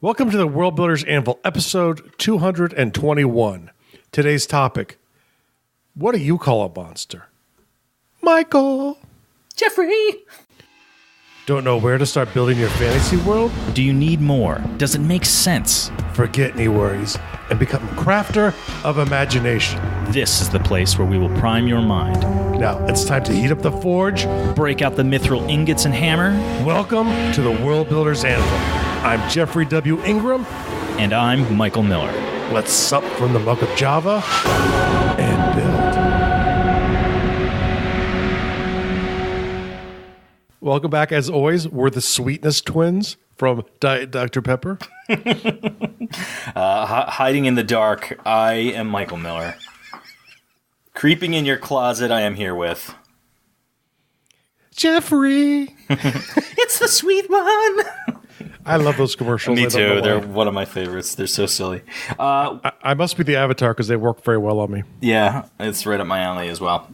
Welcome to the World Builders Anvil, episode 221. Today's topic, what do you call a monster? Michael. Jeffrey. Don't know where to start building your fantasy world? Do you need more? Does it make sense? Forget any worries and become a crafter of imagination. This is the place where we will prime your mind. Now, it's time to heat up the forge. Break out the mithril ingots and hammer. Welcome to the World Builders Anvil. I'm Jeffrey W. Ingram. And I'm Michael Miller. Let's sup from the mug of Java and build. Welcome back. As always, we're the Sweetness Twins from Diet Dr. Pepper. Hiding in the dark, I am Michael Miller. Creeping in your closet, I am here with... Jeffrey! It's the sweet one! I love those commercials. Me too. They're one of my favorites. They're so silly. I must be the avatar because they work very well on me. Yeah, it's right up my alley as well.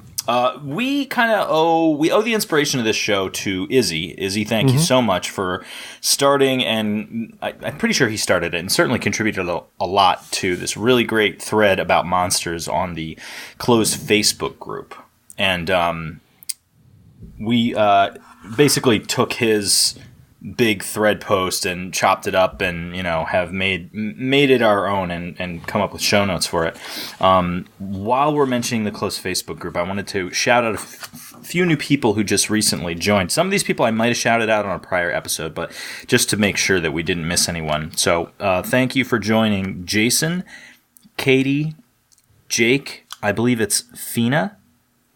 We owe the inspiration of this show to Izzy. Izzy, thank you so much for starting, and I'm pretty sure he started it and certainly contributed a lot to this really great thread about monsters on the closed Facebook group. And we basically took his big thread post and chopped it up and, have made it our own and come up with show notes for it. While we're mentioning the close Facebook group, I wanted to shout out a few new people who just recently joined. Some of these people I might have shouted out on a prior episode, but just to make sure that we didn't miss anyone. So thank you for joining Jason, Katie, Jake, I believe it's Fina,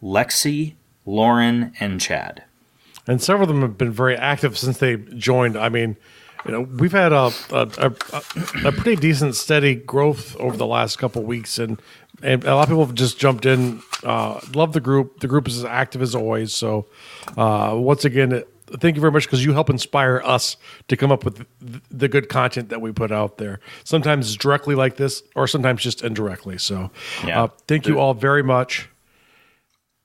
Lexi, Lauren, and Chad. And several of them have been very active since they joined. I mean, we've had a pretty decent, steady growth over the last couple of weeks, and a lot of people have just jumped in. Love the group. The group is as active as always. So, once again, thank you very much because you help inspire us to come up with the good content that we put out there. Sometimes it's directly like this, or sometimes just indirectly. So, thank you all very much,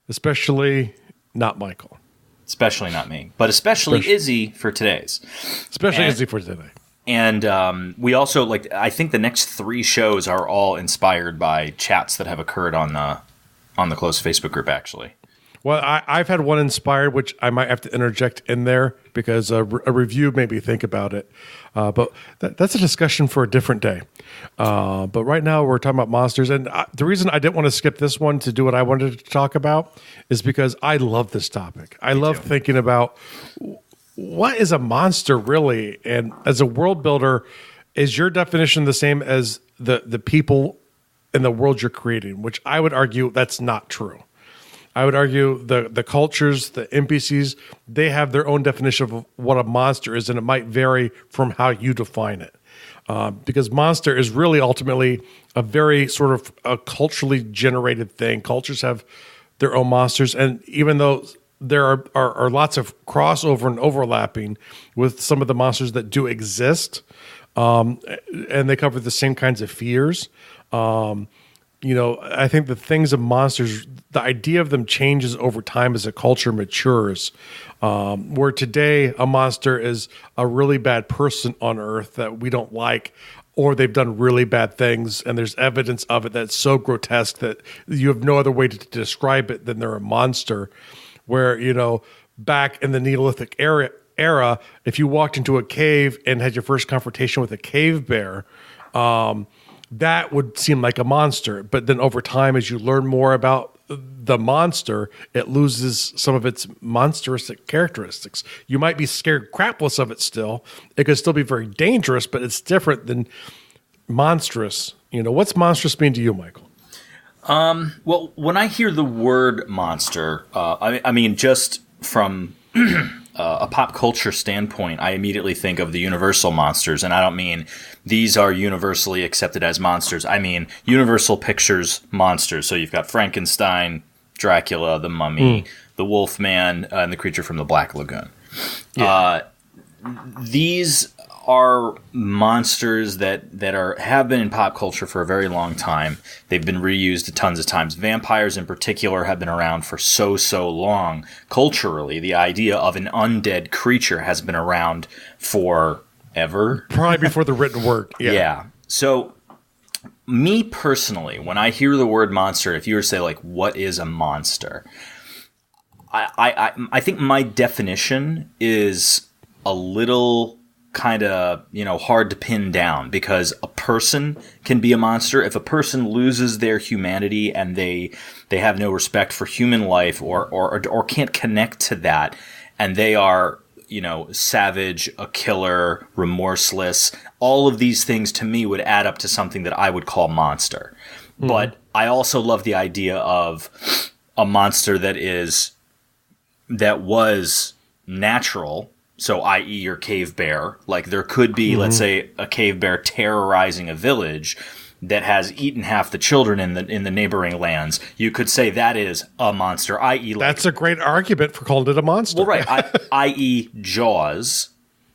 especially not Michael. Especially not me, but especially Izzy for today's. Izzy for today. And we also, I think the next 3 shows are all inspired by chats that have occurred on the closed Facebook group, actually. Well, I've had one inspired, which I might have to interject in there because a review made me think about it. But that's a discussion for a different day. But right now we're talking about monsters. And the reason I didn't want to skip this one to do what I wanted to talk about is because I love this topic. I love thinking about what is a monster really? And as a world builder, is your definition the same as the people in the world you're creating? Which I would argue that's not true. I would argue the cultures, the NPCs, they have their own definition of what a monster is, and it might vary from how you define it. Because monster is really ultimately a very sort of a culturally generated thing. Cultures have their own monsters, and even though there are lots of crossover and overlapping with some of the monsters that do exist, and they cover the same kinds of fears, I think the things of monsters, the idea of them changes over time as a culture matures. Where today a monster is a really bad person on Earth that we don't like, or they've done really bad things, and there's evidence of it that's so grotesque that you have no other way to describe it than they're a monster. Where, back in the Neolithic era, if you walked into a cave and had your first confrontation with a cave bear, that would seem like a monster. But then over time, as you learn more about the monster, it loses some of its monstrous characteristics. You might be scared crapless of it still. It could still be very dangerous, but it's different than monstrous. What's monstrous mean to you, Michael? Well, when I hear the word monster, I mean, just from a pop culture standpoint, I immediately think of the Universal monsters, and I don't mean these are universally accepted as monsters. I mean Universal Pictures monsters. So you've got Frankenstein, Dracula, the Mummy, the Wolfman, and the Creature from the Black Lagoon. Yeah. These are monsters that have been in pop culture for a very long time. They've been reused tons of times. Vampires in particular have been around for so long. Culturally, the idea of an undead creature has been around for ever. Probably before the written word. Yeah. So, me personally, when I hear the word monster, if you were to say, like, what is a monster? I think my definition is a little kind of, hard to pin down, because a person can be a monster if a person loses their humanity and they have no respect for human life or can't connect to that, and they are, savage, a killer, remorseless. All of these things to me would add up to something that I would call monster. Mm. But I also love the idea of a monster that was natural. So, i.e. your cave bear. Like, there could be, let's say, a cave bear terrorizing a village that has eaten half the children in the neighboring lands. You could say that is a monster, i.e. That's a great argument for calling it a monster. Well, right. i.e. Jaws.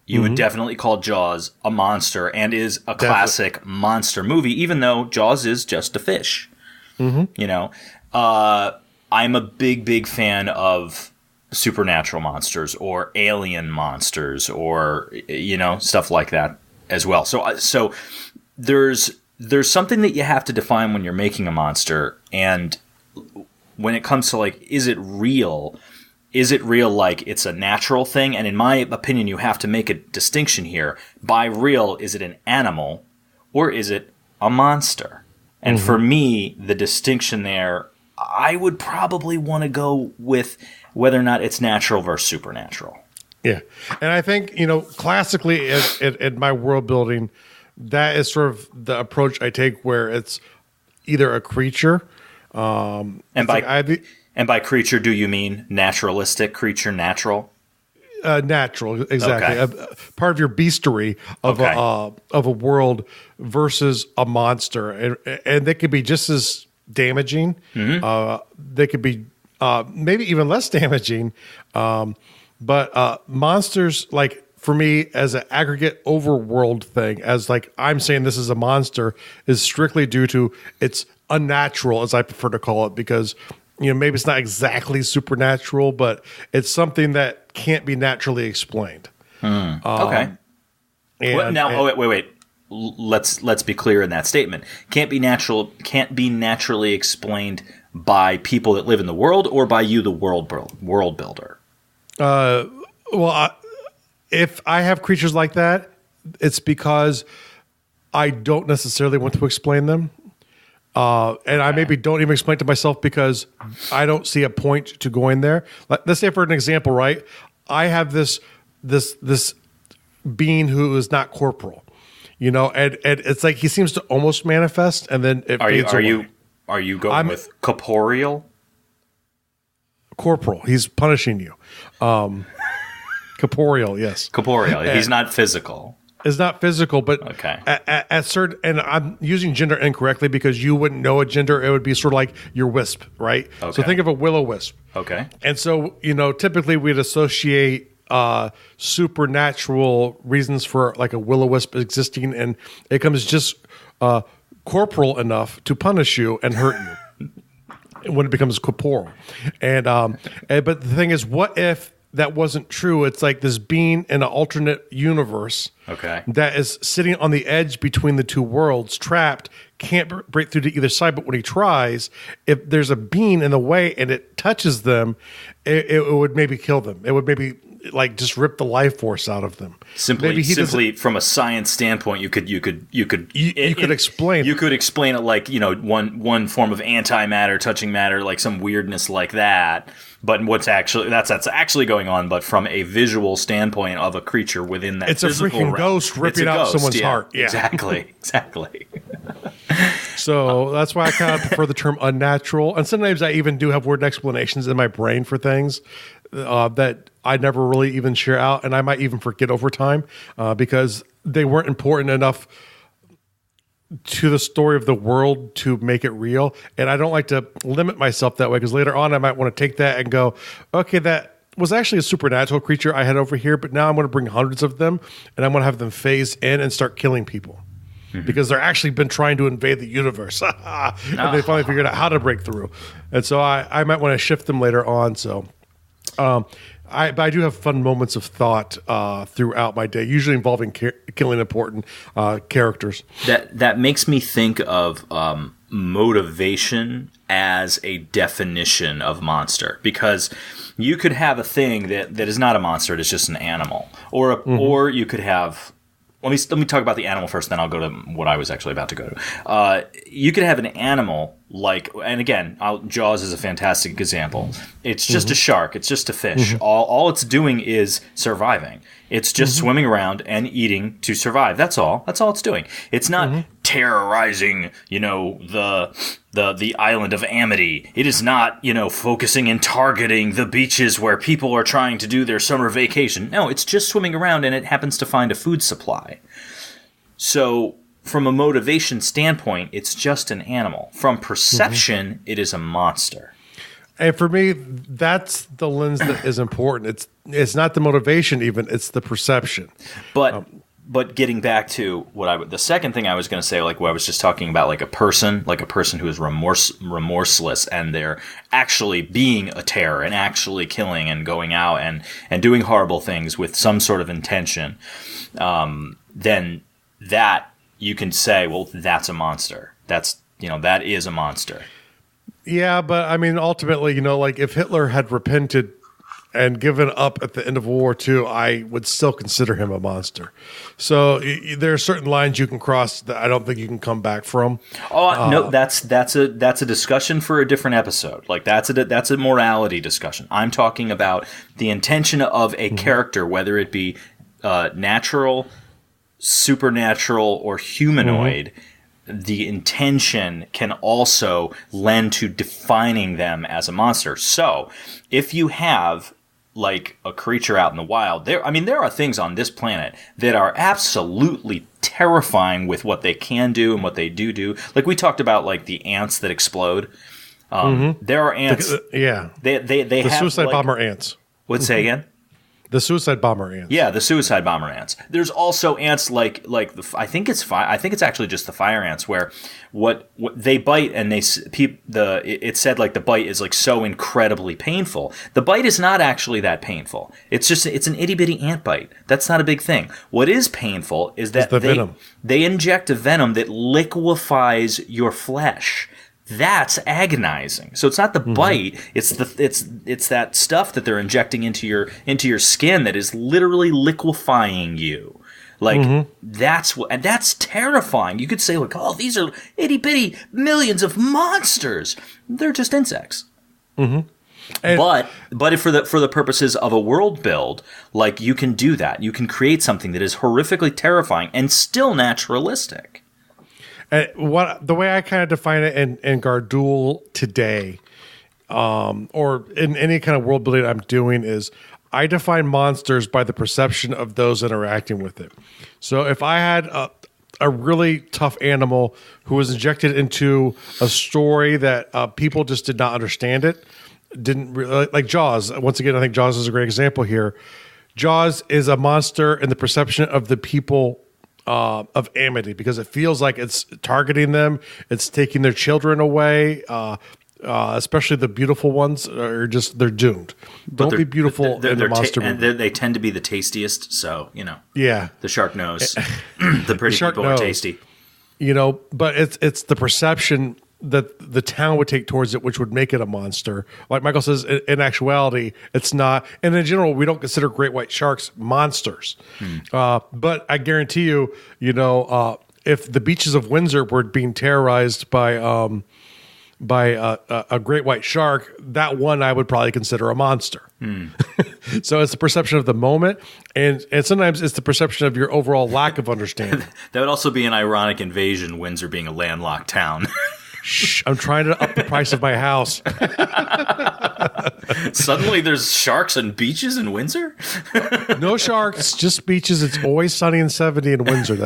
You would definitely call Jaws a monster, and is a classic monster movie, even though Jaws is just a fish. Mm-hmm. I'm a big fan of supernatural monsters or alien monsters or stuff like that as well. So there's something that you have to define when you're making a monster, and when it comes to, like, is it real? Is it real like it's a natural thing? And in my opinion, you have to make a distinction here. By real, is it an animal or is it a monster? And for me, the distinction there, I would probably want to go with whether or not it's natural versus supernatural. Yeah. And I think, classically in my world building, that is sort of the approach I take, where it's either a creature. And by creature, do you mean naturalistic creature, natural? Natural, exactly. Okay. Part of your beastery of a world versus a monster. And they could be just as damaging. They could be maybe even less damaging. But monsters, like, for me, as an aggregate overworld thing, as like I'm saying this is a monster, is strictly due to its unnatural, as I prefer to call it, because maybe it's not exactly supernatural, but it's something that can't be naturally explained. Okay. Wait. Let's be clear in that statement. Can't be naturally explained by people that live in the world, or by you, the world builder. If I have creatures like that, it's because I don't necessarily want to explain them. And I maybe don't even explain it to myself because I don't see a point to going there. Let's say, for an example, right? I have this being who is not corporal, and it's like he seems to almost manifest, and then it fades away. Are you going with corporeal? Corporal. He's punishing you. Corporeal, yes. Corporeal. He's not physical. Is not physical, but okay. At certain, and I'm using gender incorrectly because you wouldn't know a gender. It would be sort of like your wisp, right? Okay. So think of a will-o-wisp. Okay. And so, typically we'd associate supernatural reasons for like a will-o-wisp existing, and it comes just corporal enough to punish you and hurt you when it becomes corporeal. And but the thing is, what if that wasn't true? It's like this being in an alternate universe that is sitting on the edge between the two worlds, trapped, can't break through to either side. But when he tries, if there's a being in the way and it touches them, it would maybe kill them. It would maybe like just rip the life force out of them. Simply from a science standpoint, you could explain. You could explain it like one form of antimatter touching matter, like some weirdness like that. But that's actually going on. But from a visual standpoint of a creature within that, it's a freaking realm, ghost ripping out someone's heart. Yeah, exactly. So that's why I kind of prefer the term unnatural. And sometimes I even do have word explanations in my brain for things that I never really even share out, and I might even forget over time because they weren't important enough to the story of the world to make it real. And I don't like to limit myself that way, because later on I might want to take that and go, okay, that was actually a supernatural creature I had over here, but now I'm going to bring hundreds of them and I'm going to have them phase in and start killing people. Because they're actually been trying to invade the universe. And they finally figured out how to break through. And so I might want to shift them later on. So But I do have fun moments of thought throughout my day, usually involving killing important characters. That makes me think of motivation as a definition of monster, because you could have a thing that is not a monster; it is just an animal, or you could have. Let me talk about the animal first, then I'll go to what I was actually about to go to. You could have an animal like, and again, Jaws is a fantastic example. It's just a shark. It's just a fish. All it's doing is surviving. It's just swimming around and eating to survive. That's all. That's all it's doing. It's not terrorizing, the island of Amity. It is not, focusing and targeting the beaches where people are trying to do their summer vacation. No, it's just swimming around, and it happens to find a food supply. So, from a motivation standpoint, it's just an animal. From perception, it is a monster. And for me, that's the lens that is important. It's not the motivation even, it's the perception. But getting back to the second thing I was going to say, like what I was just talking about, like a person who is remorseless, and they're actually being a terror and actually killing and going out and doing horrible things with some sort of intention, then that you can say, well, that's a monster. That is a monster. Yeah, but I mean, ultimately, like if Hitler had repented and given up at the end of World War II, I would still consider him a monster. So there are certain lines you can cross that I don't think you can come back from. No, that's a discussion for a different episode. Like that's a morality discussion. I'm talking about the intention of a character, whether it be natural, supernatural, or humanoid. The intention can also lend to defining them as a monster. So, if you have like a creature out in the wild, there are things on this planet that are absolutely terrifying with what they can do and what they do. Like we talked about, like the ants that explode. There are ants. They have suicide bomber ants. What'd say again? The suicide bomber ants. Yeah, the suicide bomber ants. There's also ants like I think it's actually just the fire ants, where what they bite and it said like the bite is like so incredibly painful. The bite is not actually that painful. It's an itty bitty ant bite. That's not a big thing. What is painful is that venom. They inject a venom that liquefies your flesh. That's agonizing. So it's not the bite; it's that stuff that they're injecting into your skin that is literally liquefying you. Like that's terrifying. You could say like, "Oh, these are itty bitty millions of monsters." They're just insects. But if for the purposes of a world build, like you can do that. You can create something that is horrifically terrifying and still naturalistic. The way I kind of define it in Gardoul today, or in any kind of world building I'm doing, is I define monsters by the perception of those interacting with it. So if I had a really tough animal who was injected into a story that people just did not understand it, didn't really, like Jaws. Once again, I think Jaws is a great example here. Jaws is a monster in the perception of the people of Amity, because it feels like it's targeting them. It's taking their children away, especially the beautiful ones are they're doomed. Don't be beautiful in the monster movie. And they tend to be the tastiest, so, Yeah. The shark knows. The pretty people are tasty. But it's the perception that the town would take towards it, which would make it a monster. Like Michael says, in actuality, it's not. And in general, we don't consider great white sharks monsters. But I guarantee you, if the beaches of Windsor were being terrorized by a great white shark, that one I would probably consider a monster. So it's the perception of the moment, and sometimes it's the perception of your overall lack of understanding. That would also be an ironic invasion, Windsor being a landlocked town. Shh, I'm trying to up the price of my house. Suddenly there's sharks and beaches in Windsor? No sharks, just beaches. It's always sunny and 70 in Windsor.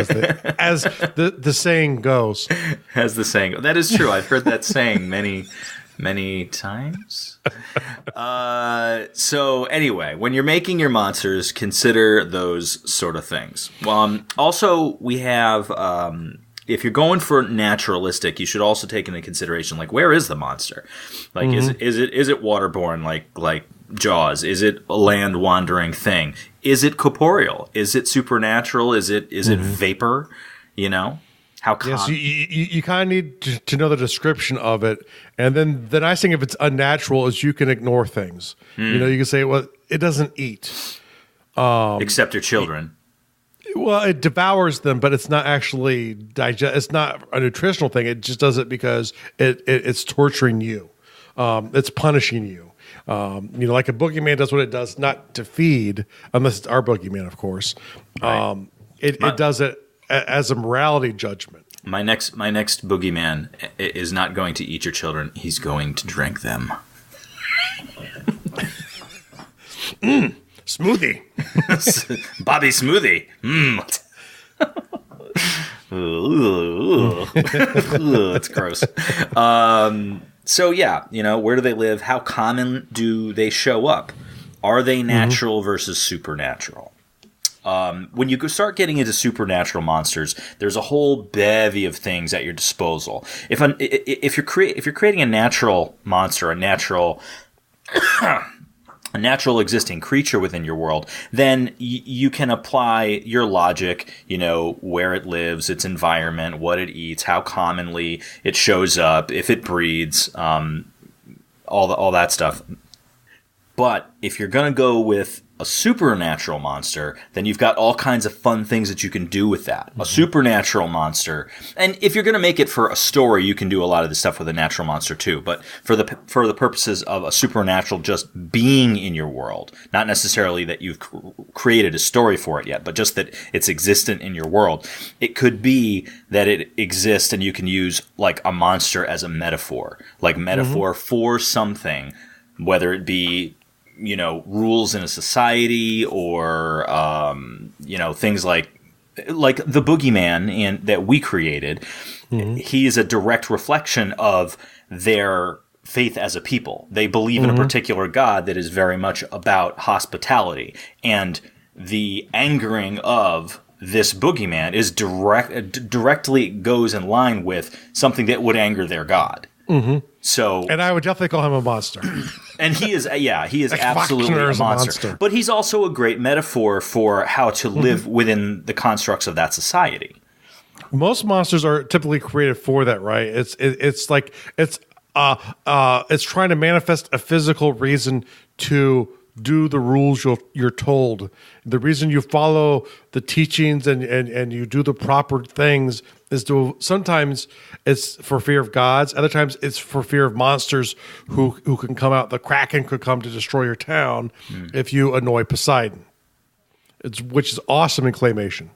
As the saying goes. As the saying goes. That is true. I've heard that saying many times. So anyway, when you're making your monsters, consider those sort of things. Also, we have... if you're going for naturalistic, you should also take into consideration, like, where is the monster? Like, is it waterborne, like Jaws? Is it a land wandering thing? Is it corporeal? Is it supernatural? Is it vapor? You know, how? Yes, you kind of need to know the description of it, and then the nice thing if it's unnatural is you can ignore things. You know, you can say, well, it doesn't eat, except your children. Well, it devours them, but it's not actually digest. It's not a nutritional thing. It just does it because it's torturing you. It's punishing you. You know, like a boogeyman does what it does, not to feed, unless it's our boogeyman, of course. Right. It does it as a morality judgment. My next boogeyman is not going to eat your children. He's going to drink them. Smoothie. Bobby Smoothie. That's gross. So yeah, you know, where do they live? How common do they show up? Are they natural versus supernatural? When you start getting into supernatural monsters, there's a whole bevy of things at your disposal. If you're creating a natural monster, a natural existing creature within your world, then you can apply your logic, you know, where it lives, its environment, what it eats, how commonly it shows up, if it breeds, all that stuff. But if you're going to go with a supernatural monster, then you've got all kinds of fun things that you can do with that. A supernatural monster. And if you're going to make it for a story, you can do a lot of this stuff with a natural monster too. But for the purposes of a supernatural just being in your world, not necessarily that you've created a story for it yet, but just that it's existent in your world. It could be that it exists and you can use like a monster as a metaphor, like metaphor for something, whether it be, you know, rules in a society or, you know, things like the boogeyman that we created. He is a direct reflection of their faith as a people. They believe in a particular God that is very much about hospitality, and the angering of this boogeyman is directly goes in line with something that would anger their God. So, and I would definitely call him a monster. And he is absolutely a monster. But he's also a great metaphor for how to live within the constructs of that society. Most monsters are typically created for that, right? It's trying to manifest a physical reason to do the rules you're told. The reason you follow the teachings and you do the proper things is to, sometimes it's for fear of gods, other times it's for fear of monsters who can come out. The Kraken could come to destroy your town if you annoy Poseidon. Which is awesome in claymation.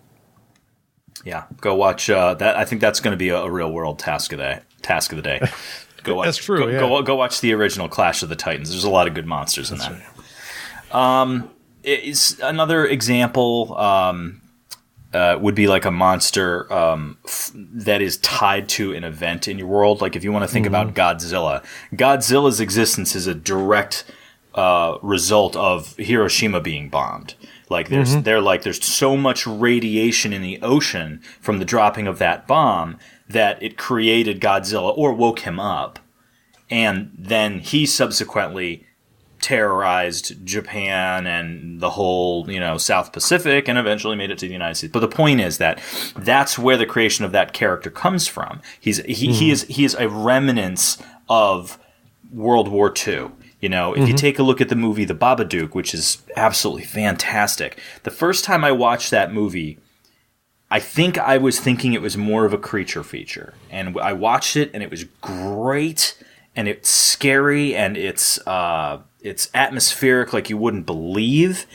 Yeah, go watch that. I think that's going to be a real world task of the day. Go watch. That's true. Go watch the original Clash of the Titans. There's a lot of good monsters in that. Right. It's another example would be like a monster that is tied to an event in your world. Like if you want to think about Godzilla, Godzilla's existence is a direct result of Hiroshima being bombed. Like there's so much radiation in the ocean from the dropping of that bomb that it created Godzilla or woke him up, and then he subsequently terrorized Japan and the whole, South Pacific, and eventually made it to the United States. But the point is that that's where the creation of that character comes from. He is a remnant of World War II. If you take a look at the movie The Babadook, which is absolutely fantastic, the first time I watched that movie, I think I was thinking it was more of a creature feature. And I watched it, and it was great, and it's scary, and it's atmospheric like you wouldn't believe.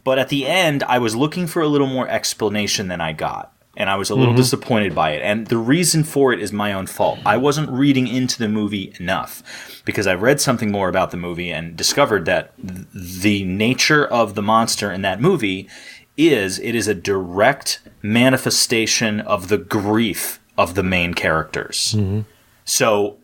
But at the end, I was looking for a little more explanation than I got. And I was a little disappointed by it. And the reason for it is my own fault. I wasn't reading into the movie enough, because I read something more about the movie and discovered that the nature of the monster in that movie is a direct manifestation of the grief of the main characters. So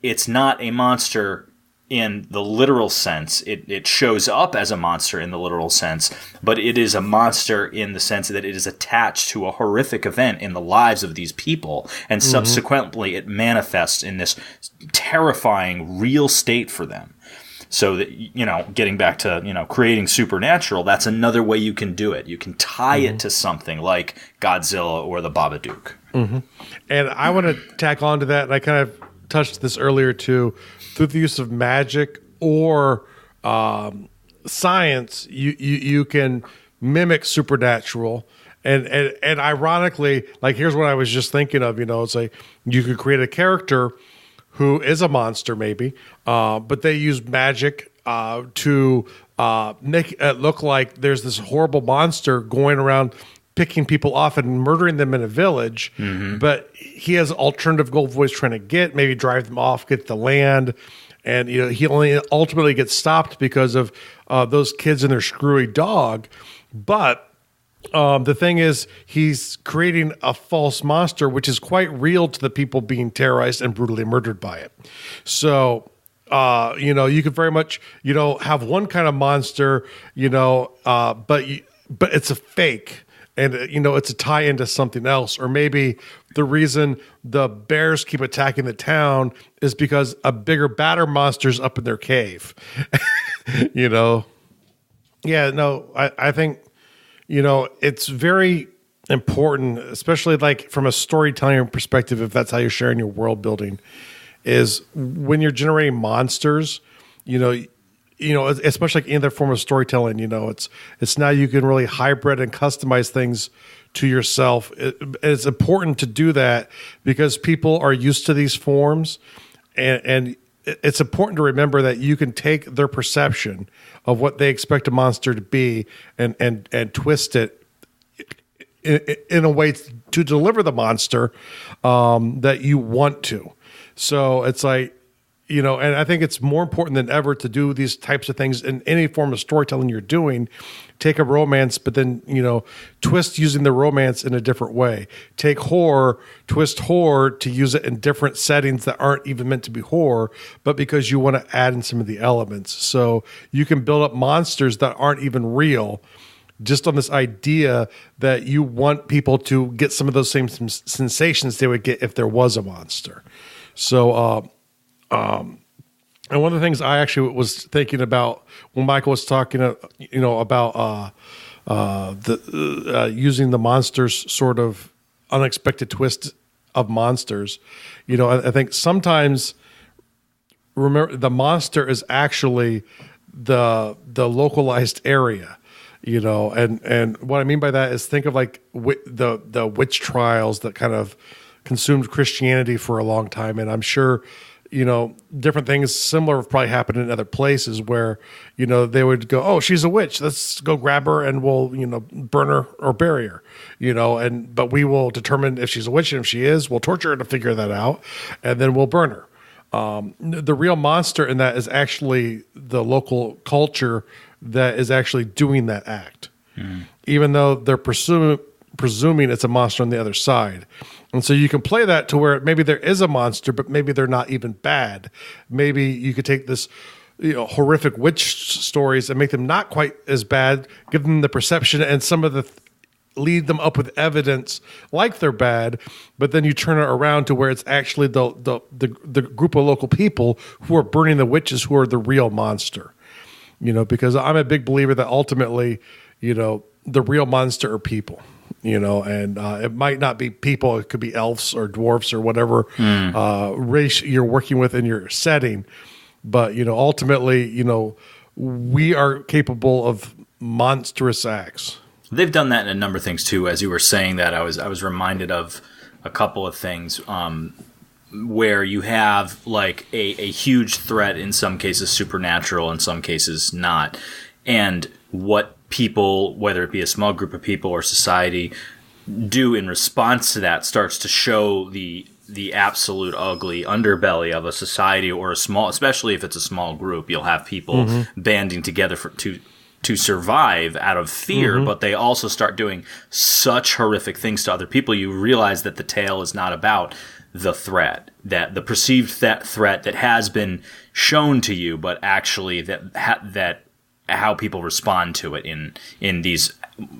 it's not a monster in the literal sense. It shows up as a monster in the literal sense, but it is a monster in the sense that it is attached to a horrific event in the lives of these people, and subsequently it manifests in this terrifying real state for them. So that, getting back to, creating supernatural, that's another way you can do it. You can tie it to something like Godzilla or the Babadook. And I want to tack on to that, and I kind of touched this earlier too, through the use of magic or science, you can mimic supernatural. And ironically, like, here's what I was just thinking of, it's like you could create a character who is a monster maybe, but they use magic to make it look like there's this horrible monster going around picking people off and murdering them in a village, but he has alternative goal voice trying to maybe drive them off, get the land. And, he only ultimately gets stopped because of those kids and their screwy dog. But the thing is, he's creating a false monster, which is quite real to the people being terrorized and brutally murdered by it. So, you could very much, have one kind of monster, but it's a fake. And, it's a tie into something else. Or maybe the reason the bears keep attacking the town is because a bigger, badder monster's up in their cave. Yeah, no, I think, it's very important, especially like from a storytelling perspective, if that's how you're sharing your world building, is when you're generating monsters, especially like in their form of storytelling, it's now you can really hybrid and customize things to yourself. It's important to do that because people are used to these forms, and it's important to remember that you can take their perception of what they expect a monster to be and twist it in a way to deliver the monster that you want to. So it's like, and I think it's more important than ever to do these types of things in any form of storytelling you're doing. Take a romance, but then, twist using the romance in a different way. Take horror, twist horror to use it in different settings that aren't even meant to be horror, but because you want to add in some of the elements. So you can build up monsters that aren't even real, just on this idea that you want people to get some of those same sensations they would get if there was a monster. So, and one of the things I actually was thinking about when Michael was talking, about using the monsters sort of unexpected twist of monsters, I think sometimes remember the monster is actually the localized area, and what I mean by that is think of like the witch trials that kind of consumed Christianity for a long time, and I'm sure. Different things similar have probably happened in other places where, they would go, oh, she's a witch. Let's go grab her and we'll, burn her or bury her, but we will determine if she's a witch. And if she is, we'll torture her to figure that out. And then we'll burn her. The real monster in that is actually the local culture that is actually doing that act, even though they're presuming it's a monster on the other side. And so you can play that to where maybe there is a monster, but maybe they're not even bad. Maybe you could take this, horrific witch stories and make them not quite as bad, give them the perception and some of the lead them up with evidence like they're bad, but then you turn it around to where it's actually the group of local people who are burning the witches who are the real monster. Because I'm a big believer that ultimately, the real monster are people. And it might not be people. It could be elves or dwarfs or whatever race you're working with in your setting. But, ultimately, we are capable of monstrous acts. They've done that in a number of things, too. As you were saying that, I was reminded of a couple of things where you have, like, a huge threat, in some cases supernatural, in some cases not. And what people, whether it be a small group of people or society, do in response to that starts to show the absolute ugly underbelly of a society or a small, especially if it's a small group. You'll have people banding together to survive out of fear, but they also start doing such horrific things to other people. You realize that the tale is not about the threat, that the perceived threat that has been shown to you, but actually that how people respond to it in these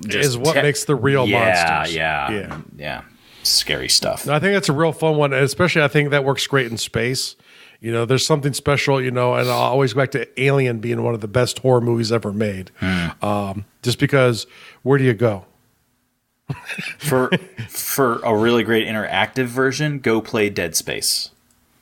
just is what makes the real monsters. Yeah. Scary stuff. I think that's a real fun one, and especially I think that works great in space. There's something special, and I'll always go back to Alien being one of the best horror movies ever made. Just because, where do you go? For a really great interactive version, go play Dead Space.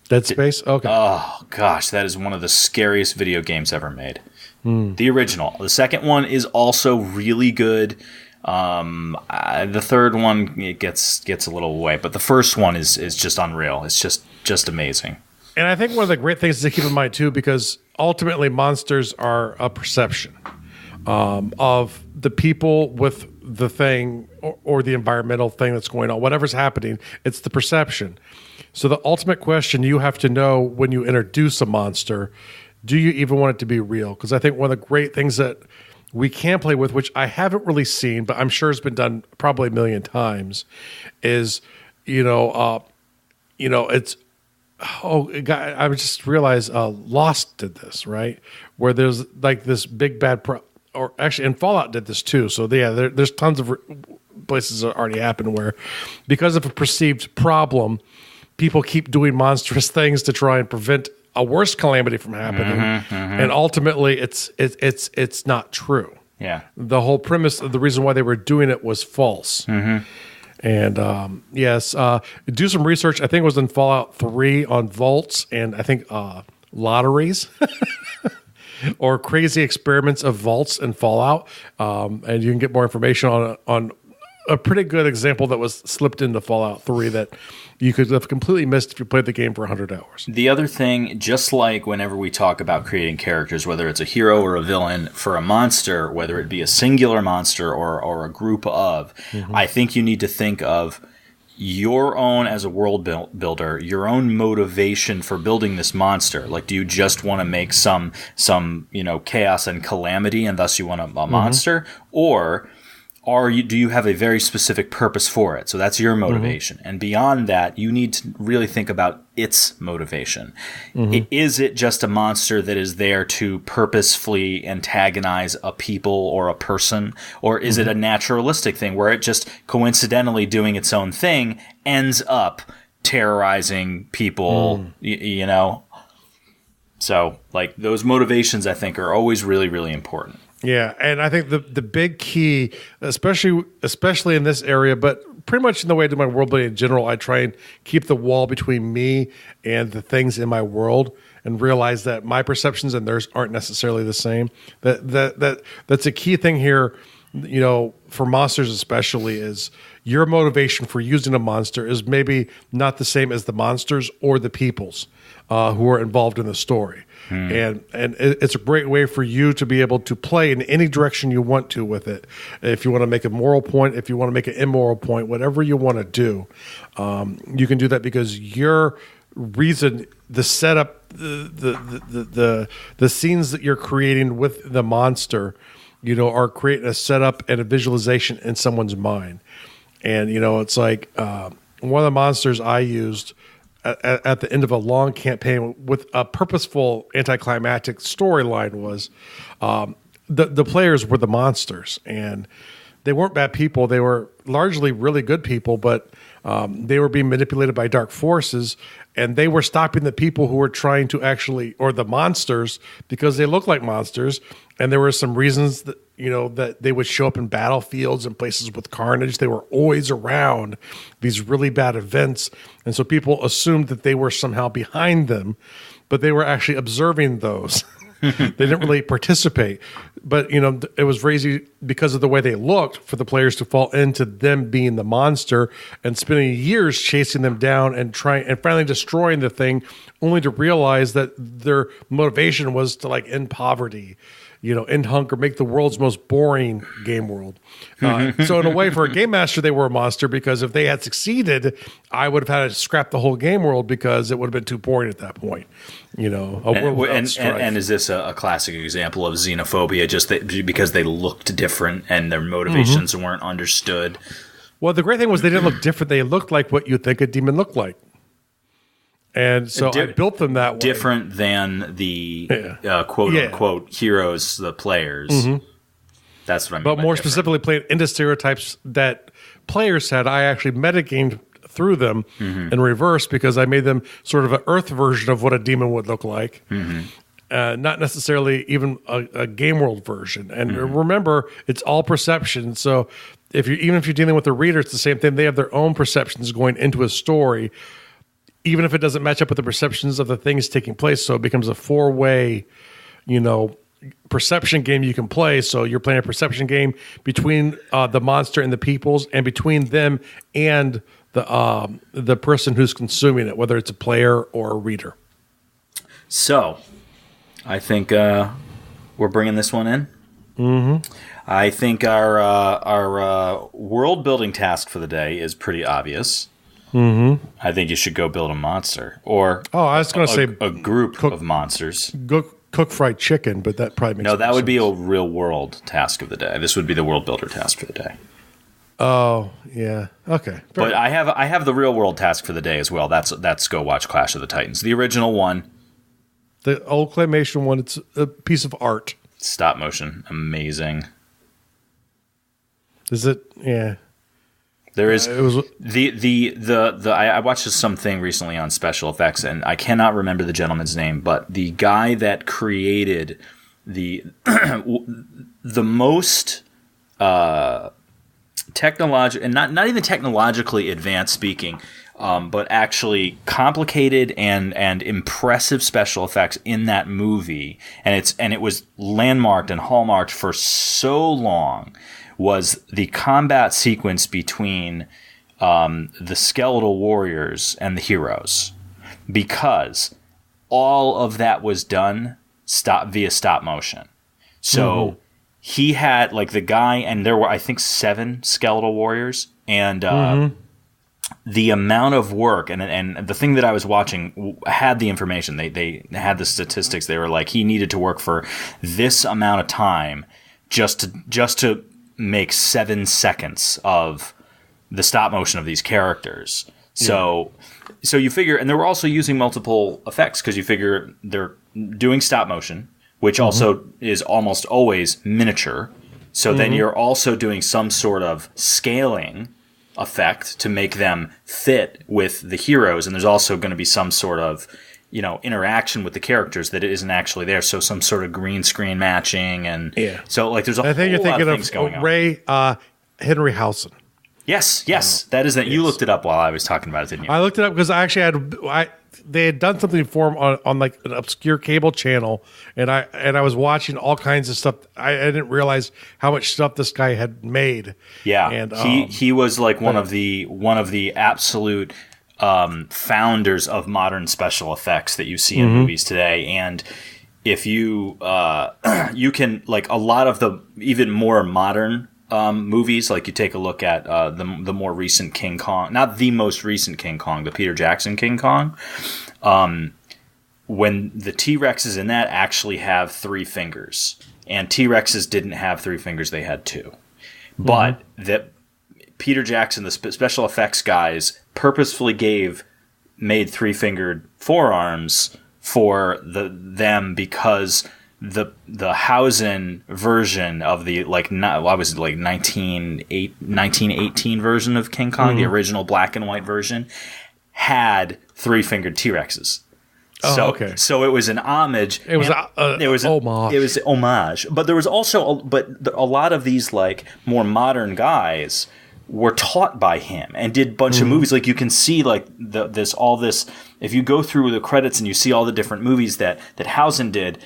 Dead Space? Okay. Oh, gosh, that is one of the scariest video games ever made. The original. The second one is also really good. The third one, it gets a little away, but the first one is just unreal. It's just amazing. And I think one of the great things to keep in mind, too, because ultimately monsters are a perception of the people with the thing or the environmental thing that's going on. Whatever's happening, it's the perception. So the ultimate question you have to know when you introduce a monster, do you even want it to be real? Because I think one of the great things that we can play with, which I haven't really seen, but I'm sure it's been done probably a million times, is, it's... I just realized Lost did this, right? Where there's like this big bad or actually, and Fallout did this too. So there's tons of places that already happened where, because of a perceived problem, people keep doing monstrous things to try and prevent a worse calamity from happening, and ultimately, it's not true. Yeah, the whole premise of the reason why they were doing it was false. And yes, do some research. I think it was in Fallout 3 on vaults and I think lotteries or crazy experiments of vaults in Fallout. And you can get more information on a pretty good example that was slipped into Fallout 3 that you could have completely missed if you played the game for 100 hours. The other thing, just like whenever we talk about creating characters, whether it's a hero or a villain, for a monster, whether it be a singular monster or a group of, I think you need to think of your own, as a world builder, your own motivation for building this monster. Like, do you just want to make some chaos and calamity and thus you want a monster? Or... do you have a very specific purpose for it? So that's your motivation. And beyond that, you need to really think about its motivation. Is it just a monster that is there to purposefully antagonize a people or a person? Or is it a naturalistic thing where it just coincidentally doing its own thing ends up terrorizing people, So, like, those motivations, I think, are always really, really important. Yeah, and I think the big key, especially in this area, but pretty much in the way I do my world building in general, I try and keep the wall between me and the things in my world, and realize that my perceptions and theirs aren't necessarily the same. That's a key thing here, for monsters especially, is your motivation for using a monster is maybe not the same as the monsters or the peoples who are involved in the story. And it's a great way for you to be able to play in any direction you want to with it. If you want to make a moral point, if you want to make an immoral point, whatever you want to do, you can do that because your reason, the setup, the scenes that you're creating with the monster, are creating a setup and a visualization in someone's mind. And it's like one of the monsters I used at the end of a long campaign with a purposeful anticlimactic storyline was the players were the monsters, and they weren't bad people. They were largely really good people, but they were being manipulated by dark forces, and they were stopping the people who were trying to or the monsters, because they look like monsters. And there were some reasons that, that they would show up in battlefields and places with carnage. They were always around these really bad events. And so people assumed that they were somehow behind them, but they were actually observing those. They didn't really participate. But, it was very easy because of the way they looked for the players to fall into them being the monster and spending years chasing them down and finally destroying the thing, only to realize that their motivation was to end poverty, end hunger, make the world's most boring game world. So in a way, for a game master, they were a monster, because if they had succeeded, I would have had to scrap the whole game world because it would have been too boring at that point. And is this a classic example of xenophobia, just because they looked different and their motivations weren't understood? Well, the great thing was they didn't look different. They looked like what you think a demon looked like. And so I built them that way. Different than the quote-unquote heroes, the players. That's what I mean. But more specifically, playing into stereotypes that players had. I actually metagamed through them in reverse because I made them sort of an Earth version of what a demon would look like. Not necessarily even a game world version. And remember, it's all perception. So even if you're dealing with the reader, it's the same thing. They have their own perceptions going into a story, even if it doesn't match up with the perceptions of the things taking place. So it becomes a four-way, perception game you can play. So you're playing a perception game between the monster and the peoples, and between them and the person who's consuming it, whether it's a player or a reader. So I think we're bringing this one in. I think our world building task for the day is pretty obvious. I think you should go build a monster, or I was going to say a group of monsters. Cook fried chicken, but that probably makes no. That would sense. be a real world task of the day. This would be the world builder task for the day. Oh yeah, okay. But I have the real world task for the day as well. That's go watch Clash of the Titans, the original one. The old claymation one. It's a piece of art. Stop motion, amazing. Is it? Yeah. There is it was I watched something recently on special effects, and I cannot remember the gentleman's name, but the guy that created the most technological, and not even technologically advanced speaking, but actually complicated and impressive special effects in that movie, and it was landmarked and hallmarked for so long, was the combat sequence between the skeletal warriors and the heroes, because all of that was done via stop motion. So he had the guy, and there were I think 7 skeletal warriors, and the amount of work and the thing that I was watching had the information. They had the statistics. They were like, he needed to work for this amount of time just to make 7 seconds of the stop motion of these characters. So you figure, and they were also using multiple effects, because you figure they're doing stop motion, which also is almost always miniature. So then you're also doing some sort of scaling effect to make them fit with the heroes, and there's also going to be some sort of interaction with the characters that isn't actually there. So some sort of green screen matching, and so there's a whole lot of things going on. Ray Henryhausen. Yes, that is that. You looked it up while I was talking about it, didn't you? I looked it up because I actually they had done something for him on an obscure cable channel, and I was watching all kinds of stuff. I didn't realize how much stuff this guy had made. Yeah, and he was one of the absolute founders of modern special effects that you see in movies today. And if you you can, a lot of the even more modern movies, you take a look at the more recent King Kong, not the most recent King Kong, the Peter Jackson King Kong, when the T-Rexes in that actually have 3 fingers, and T-Rexes didn't have 3 fingers, they had 2. But that Peter Jackson, the special effects guys, purposefully made 3-fingered forearms for them, because the Hausen version of the 1918 version of King Kong, the original black and white version, had 3-fingered T-Rexes. So it was an homage. It was homage. It was homage. But there was also a lot of these more modern guys were taught by him and did a bunch of movies. You can see all this. If you go through the credits and you see all the different movies that Hausen did,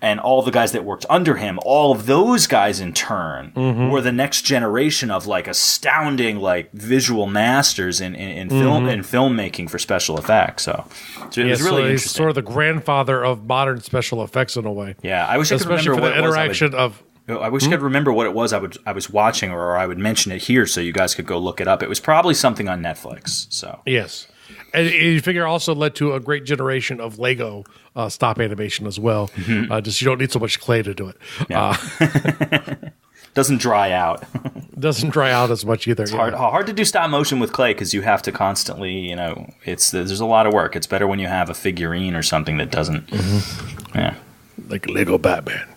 and all the guys that worked under him, all of those guys in turn were the next generation of astounding visual masters in film and filmmaking for special effects. So it was really interesting. He's sort of the grandfather of modern special effects in a way. Yeah, I wish I could remember what it was. I wish I could remember what it was I was watching, or I would mention it here so you guys could go look it up. It was probably something on Netflix. So yes. And you figure also led to a great generation of Lego stop animation as well. Just you don't need so much clay to do it. Yeah. Doesn't dry out. Doesn't dry out as much either. It's hard to do stop motion with clay, because you have to constantly, there's a lot of work. It's better when you have a figurine or something that doesn't. Yeah. Like Lego Batman.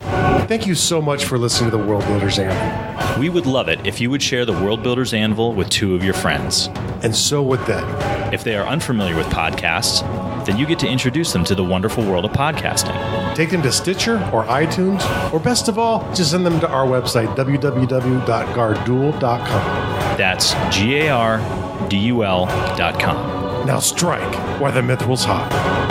Thank you so much for listening to the World Builders Anthem. We would love it if you would share the World Builders Anvil with 2 of your friends. And so would they. If they are unfamiliar with podcasts, then you get to introduce them to the wonderful world of podcasting. Take them to Stitcher or iTunes, or best of all, just send them to our website, www.gardul.com. That's GARDUL.com. Now strike while the mithril's hot.